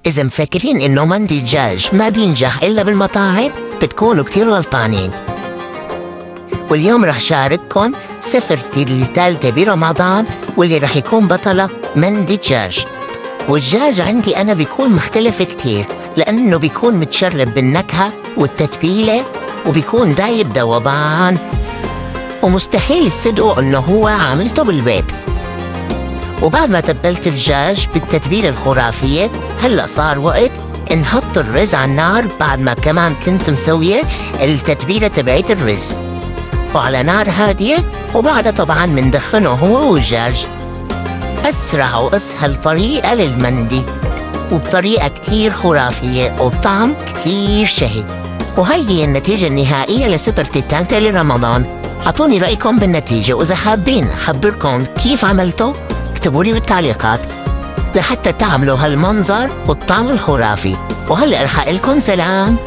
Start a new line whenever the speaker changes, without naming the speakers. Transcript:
إذا مفكرين إنه مندي الدجاج ما بينجح إلا بالمطاعم بتكونوا كتير غلطانين. واليوم رح شارككن سفرتي الثالثة برمضان واللي رح يكون بطلة مندي دجاج. والدجاج عندي أنا بيكون مختلف كتير لأنه بيكون متشرب بالنكهة والتتبيلة وبيكون دايب دوبان، ومستحيل تصدقوا إنه هو عاملته بالبيت. وبعد ما تبلت الدجاج بالتتبيلة الخرافية هلأ صار وقت نحط الرز على النار بعد ما كمان كنت مسوية التتبيلة تبعت الرز وعلى نار هادية، وبعدها طبعا مندخنه هو والدجاج. أسرع وأسهل طريقة للمندي وبطريقة كتير خرافية وبطعم كتير شهي. وهي هي النتيجة النهائية لسفرتي الثالثة لرمضان. أعطوني رأيكم بالنتيجة، وإذا حابين أخبركم كيف عملتوا اكتبوا لي بالتعليقات لحتى تعملوا هالمنظر والطعم الخرافي. وهلأ رح أقلكم سلام.